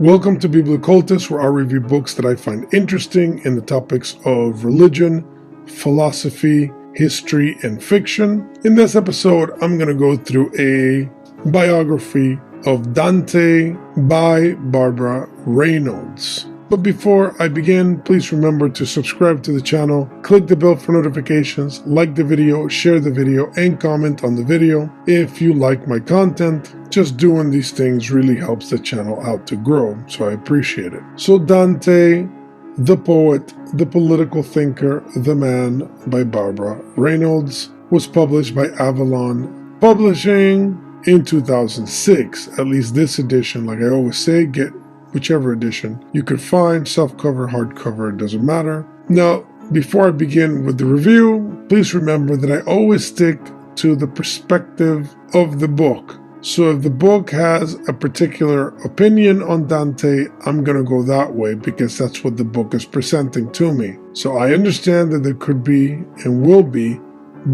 Welcome to Biblioccultus, where I review books that I find interesting in the topics of religion, philosophy, history, and fiction. In this episode, I'm going to go through a biography of Dante by Barbara Reynolds. But before I begin, please remember to subscribe to the channel, click the bell for notifications, like the video, share the video, and comment on the video. If you like my content, just doing these things really helps the channel out to grow, so I appreciate it. So Dante, the poet, the political thinker, the man by Barbara Reynolds was published by Avalon Publishing in 2006. At least this edition, like I always say, get whichever edition you could find, softcover, hardcover, it doesn't matter. Now, before I begin with the review, please remember that I always stick to the perspective of the book. So if the book has a particular opinion on Dante, I'm going to go that way because that's what the book is presenting to me. So I understand that there could be and will be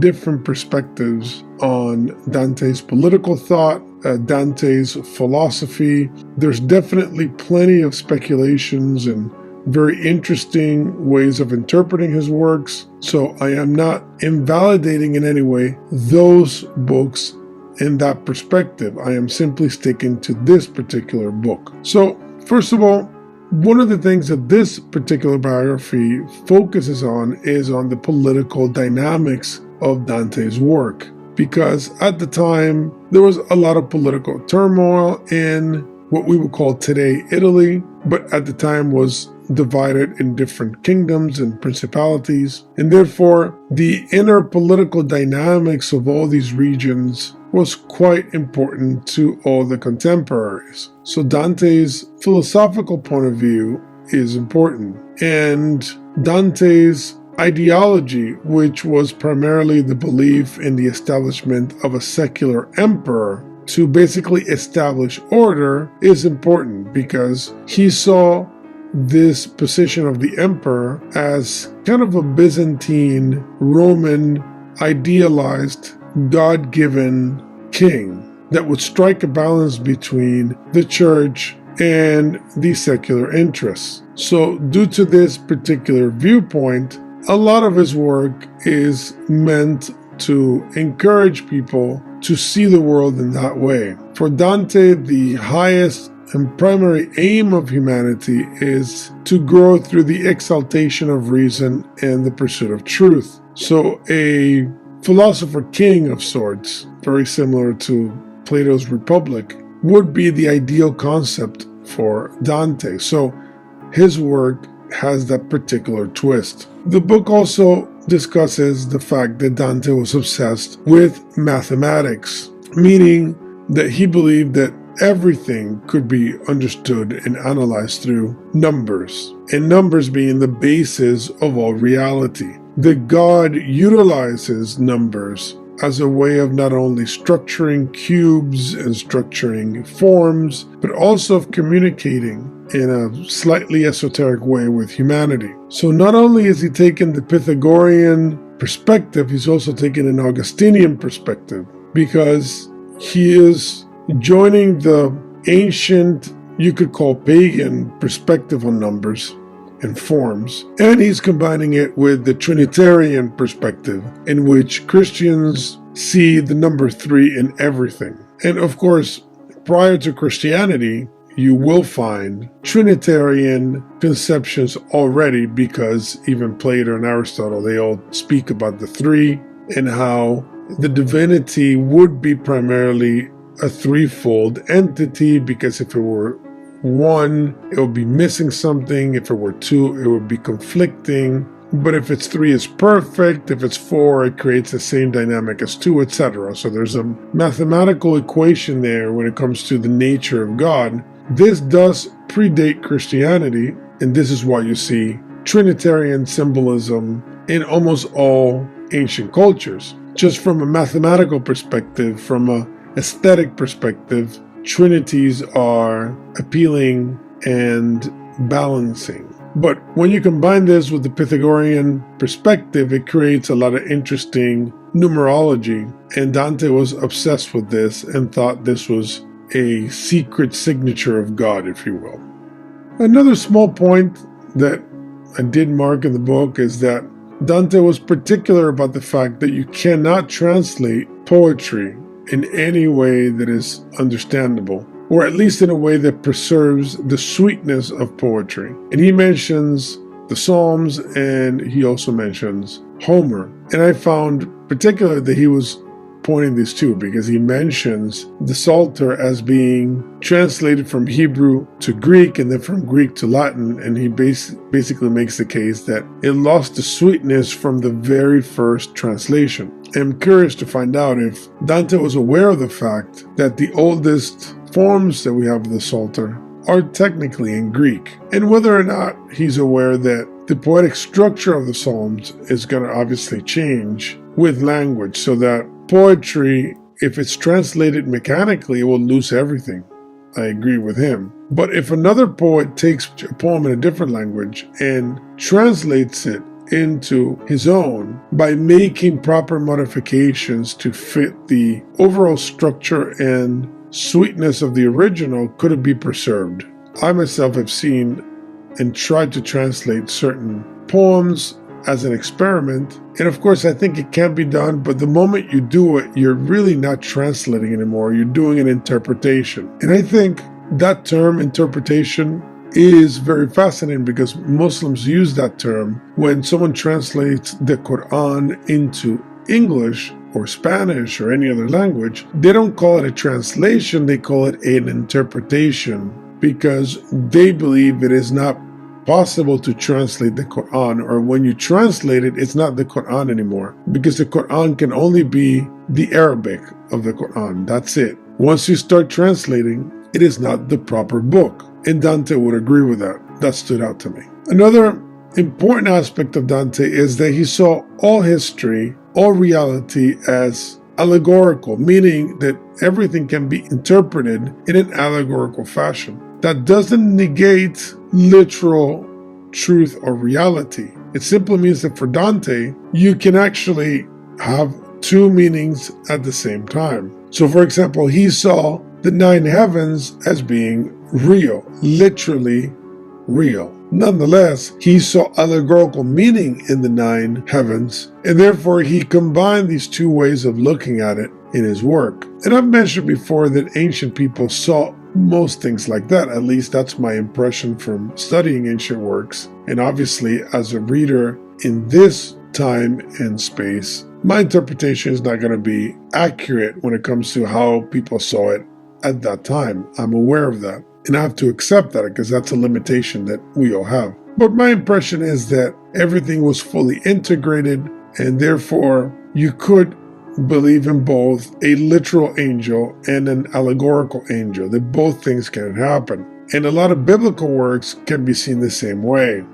different perspectives on Dante's political thought, Dante's philosophy. There's definitely plenty of speculations and very interesting ways of interpreting his works. So I am not invalidating in any way those books in that perspective. I am simply sticking to this particular book. So first of all, one of the things that this particular biography focuses on is on the political dynamics of Dante's work, because at the time there was a lot of political turmoil in what we would call today Italy, but at the time was divided in different kingdoms and principalities, and therefore the inner political dynamics of all these regions was quite important to all the contemporaries. So Dante's philosophical point of view is important, and Dante's ideology, which was primarily the belief in the establishment of a secular emperor to basically establish order, is important because he saw this position of the emperor as kind of a Byzantine, Roman, idealized, God-given king that would strike a balance between the church and the secular interests. So due to this particular viewpoint, a lot of his work is meant to encourage people to see the world in that way. For Dante, the highest and primary aim of humanity is to grow through the exaltation of reason and the pursuit of truth. So a philosopher king of sorts, very similar to Plato's Republic, would be the ideal concept for Dante. So his work has that particular twist. The book also discusses the fact that Dante was obsessed with mathematics, meaning that he believed that everything could be understood and analyzed through numbers, and numbers being the basis of all reality. That God utilizes numbers as a way of not only structuring cubes and structuring forms, but also of communicating in a slightly esoteric way with humanity. So not only is he taking the Pythagorean perspective, he's also taking an Augustinian perspective, because he is joining the ancient, you could call pagan, perspective on numbers and forms, and he's combining it with the Trinitarian perspective, in which Christians see the number 3 in everything. And of course, prior to Christianity, you will find Trinitarian conceptions already, because even Plato and Aristotle, they all speak about the 3 and how the divinity would be primarily a threefold entity, because if it were 1, it would be missing something. If it were 2, it would be conflicting. But if it's 3, it's perfect. If it's 4, it creates the same dynamic as 2, etc. So there's a mathematical equation there when it comes to the nature of God. This does predate Christianity, and this is why you see Trinitarian symbolism in almost all ancient cultures. Just from a mathematical perspective, from an aesthetic perspective, trinities are appealing and balancing. But when you combine this with the Pythagorean perspective, it creates a lot of interesting numerology. And Dante was obsessed with this and thought this was a secret signature of God, if you will. Another small point that I did mark in the book is that Dante was particular about the fact that you cannot translate poetry in any way that is understandable, or at least in a way that preserves the sweetness of poetry. And he mentions the Psalms, and he also mentions Homer. And I found particular that he was pointing these two, because he mentions the Psalter as being translated from Hebrew to Greek and then from Greek to Latin, and he basically makes the case that it lost the sweetness from the very first translation. I'm curious to find out if Dante was aware of the fact that the oldest forms that we have of the Psalter are technically in Greek, and whether or not he's aware that the poetic structure of the Psalms is going to obviously change with language, so that poetry, if it's translated mechanically, it will lose everything. I agree with him. But if another poet takes a poem in a different language and translates it into his own by making proper modifications to fit the overall structure and sweetness of the original, could it be preserved? I myself have seen and tried to translate certain poems as an experiment, and of course I think it can be done, but the moment you do it, you're really not translating anymore, you're doing an interpretation. And I think that term, interpretation, is very fascinating, because Muslims use that term when someone translates the Quran into English or Spanish or any other language. They don't call it a translation, they call it an interpretation, because they believe it is not possible to translate the Quran, or when you translate it, it's not the Quran anymore, because the Quran can only be the Arabic of the Quran. That's it. Once you start translating, it is not the proper book. And Dante would agree with that. That stood out to me. Another important aspect of Dante is that he saw all history, all reality as allegorical, meaning that everything can be interpreted in an allegorical fashion. That doesn't negate literal truth or reality. It simply means that for Dante, you can actually have two meanings at the same time. So for example, he saw the 9 heavens as being real, literally real. Nonetheless, he saw allegorical meaning in the 9 heavens, and therefore he combined these two ways of looking at it in his work. And I've mentioned before that ancient people saw most things like that. At least that's my impression from studying ancient works. And obviously, as a reader in this time and space, my interpretation is not going to be accurate when it comes to how people saw it at that time. I'm aware of that, and I have to accept that, because that's a limitation that we all have. But my impression is that everything was fully integrated, and therefore you could believe in both a literal angel and an allegorical angel, that both things can happen. And a lot of biblical works can be seen the same way.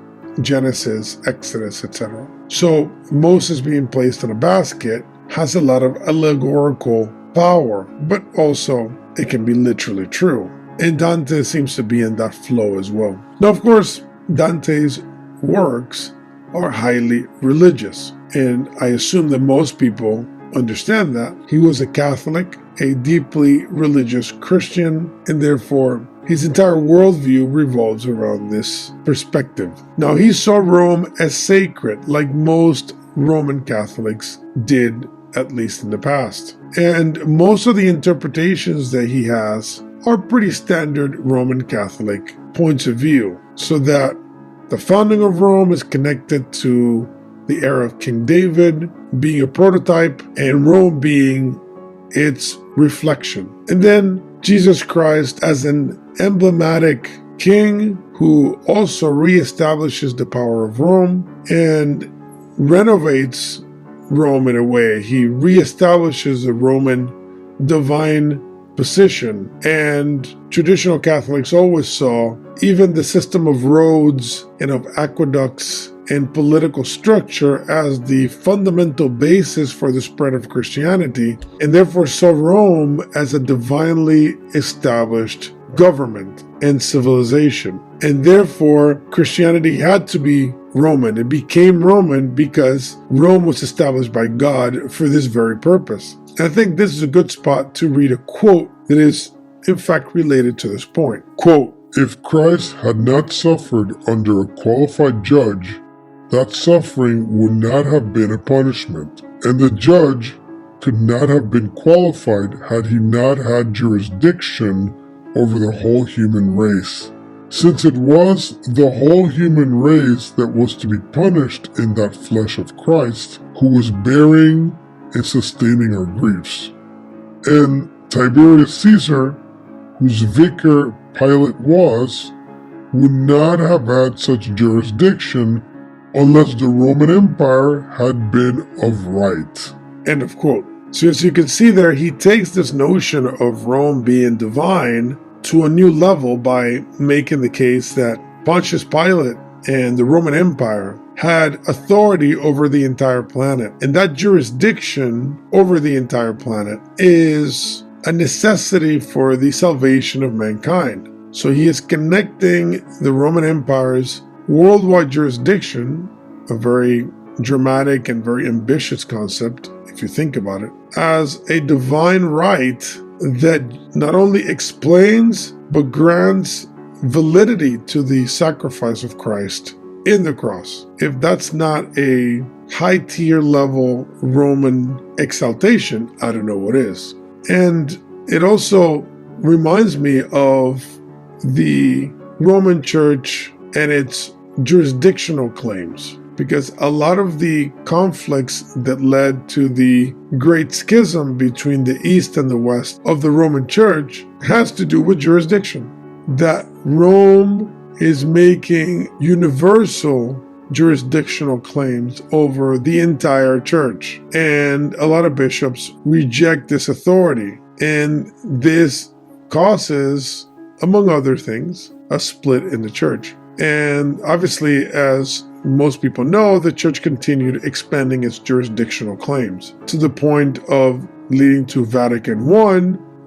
Genesis, Exodus, etc. So Moses being placed in a basket has a lot of allegorical power, but also it can be literally true. And Dante seems to be in that flow as well. Now, of course, Dante's works are highly religious, and I assume that most people understand that. He was a Catholic, a deeply religious Christian, and therefore his entire worldview revolves around this perspective. Now, he saw Rome as sacred, like most Roman Catholics did, at least in the past. And most of the interpretations that he has are pretty standard Roman Catholic points of view, so that the founding of Rome is connected to the era of King David being a prototype and Rome being its reflection. And then Jesus Christ as an emblematic king who also reestablishes the power of Rome and renovates Rome in a way. He reestablishes the Roman divine position. And traditional Catholics always saw even the system of roads and of aqueducts and political structure as the fundamental basis for the spread of Christianity, and therefore saw Rome as a divinely established government and civilization. And therefore, Christianity had to be Roman. It became Roman because Rome was established by God for this very purpose. And I think this is a good spot to read a quote that is, in fact, related to this point. Quote, If Christ had not suffered under a qualified judge, that suffering would not have been a punishment, and the judge could not have been qualified had he not had jurisdiction over the whole human race. Since it was the whole human race that was to be punished in that flesh of Christ, who was bearing and sustaining our griefs. And Tiberius Caesar, whose vicar Pilate was, would not have had such jurisdiction unless the Roman Empire had been of right. End of quote. So as you can see there, he takes this notion of Rome being divine to a new level by making the case that Pontius Pilate and the Roman Empire had authority over the entire planet. And that jurisdiction over the entire planet is a necessity for the salvation of mankind. So he is connecting the Roman Empire's worldwide jurisdiction, a very dramatic and very ambitious concept, if you think about it, as a divine right that not only explains but grants validity to the sacrifice of Christ in the cross. If that's not a high-tier level Roman exaltation, I don't know what is. And it also reminds me of the Roman Church and its jurisdictional claims, because a lot of the conflicts that led to the Great Schism between the East and the West of the Roman Church has to do with jurisdiction. That Rome is making universal jurisdictional claims over the entire church. And a lot of bishops reject this authority. And this causes, among other things, a split in the church. And obviously, as most people know, the church continued expanding its jurisdictional claims to the point of leading to Vatican I,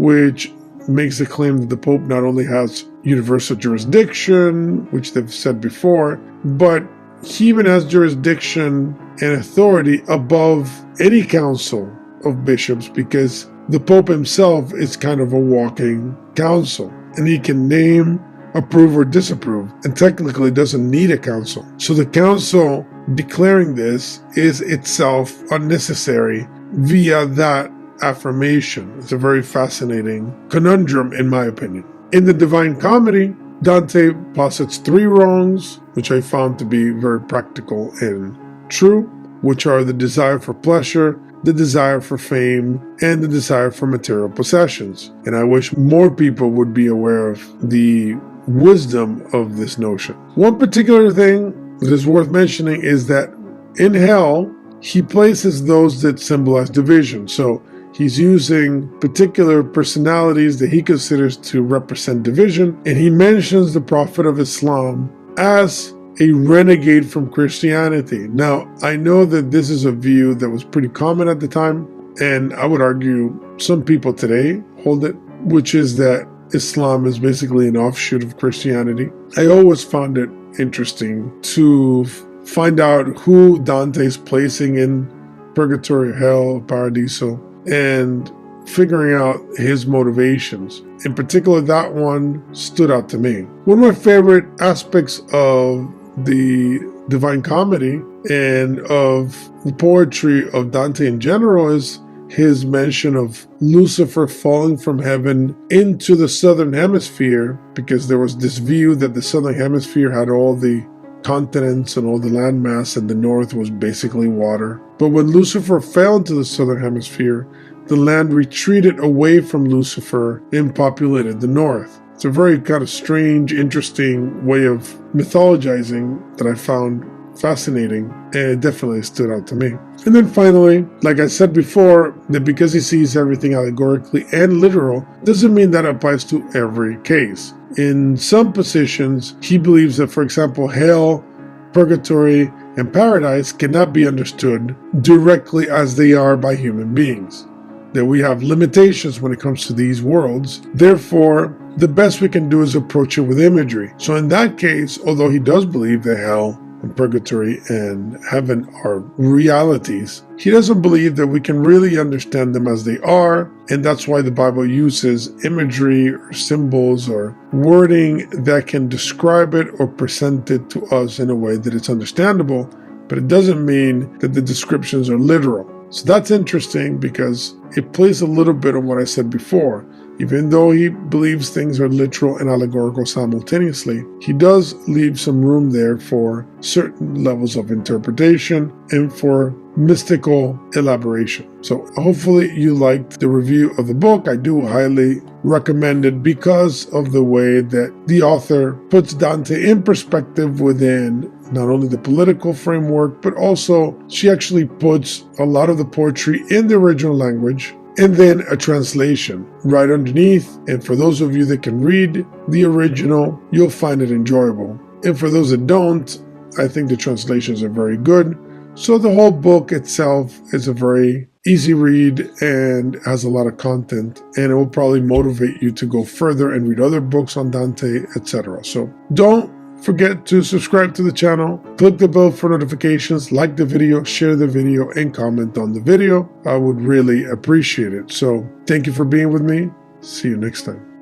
which makes the claim that the Pope not only has universal jurisdiction, which they've said before, but he even has jurisdiction and authority above any council of bishops, because the Pope himself is kind of a walking council, and he can name, approve, or disapprove, and technically doesn't need a council. So the council declaring this is itself unnecessary via that affirmation. It's a very fascinating conundrum, in my opinion. In the Divine Comedy, Dante posits 3 wrongs, which I found to be very practical and true, which are the desire for pleasure, the desire for fame, and the desire for material possessions. And I wish more people would be aware of the wisdom of this notion. One particular thing that is worth mentioning is that in hell, he places those that symbolize division. So he's using particular personalities that he considers to represent division, and he mentions the Prophet of Islam as a renegade from Christianity. Now, I know that this is a view that was pretty common at the time, and I would argue some people today hold it, which is that Islam is basically an offshoot of Christianity. I always found it interesting to find out who Dante is placing in purgatory, hell, paradiso, and figuring out his motivations. In particular, that one stood out to me. One of my favorite aspects of the Divine Comedy and of the poetry of Dante in general is his mention of Lucifer falling from heaven into the southern hemisphere, because there was this view that the southern hemisphere had all the continents and all the landmass, and the north was basically water. But when Lucifer fell into the southern hemisphere, the land retreated away from Lucifer and populated the north. It's a very kind of strange, interesting way of mythologizing that I found fascinating, and it definitely stood out to me. And then finally, like I said before, that because he sees everything allegorically and literal, doesn't mean that applies to every case. In some positions, he believes that, for example, hell, purgatory, and paradise cannot be understood directly as they are by human beings. That we have limitations when it comes to these worlds. Therefore, the best we can do is approach it with imagery. So in that case, although he does believe that hell and purgatory and heaven are realities. He doesn't believe that we can really understand them as they are, and that's why the Bible uses imagery or symbols or wording that can describe it or present it to us in a way that it's understandable, but it doesn't mean that the descriptions are literal. So that's interesting because it plays a little bit on what I said before. Even though he believes things are literal and allegorical simultaneously, he does leave some room there for certain levels of interpretation and for mystical elaboration. So hopefully you liked the review of the book. I do highly recommend it because of the way that the author puts Dante in perspective within not only the political framework, but also she actually puts a lot of the poetry in the original language and then a translation right underneath. And for those of you that can read the original, you'll find it enjoyable. And for those that don't, I think the translations are very good. So the whole book itself is a very easy read and has a lot of content, and it will probably motivate you to go further and read other books on Dante, etc. So don't forget to subscribe to the channel, click the bell for notifications, like the video, share the video, and comment on the video. I would really appreciate it. So thank you for being with me. See you next time.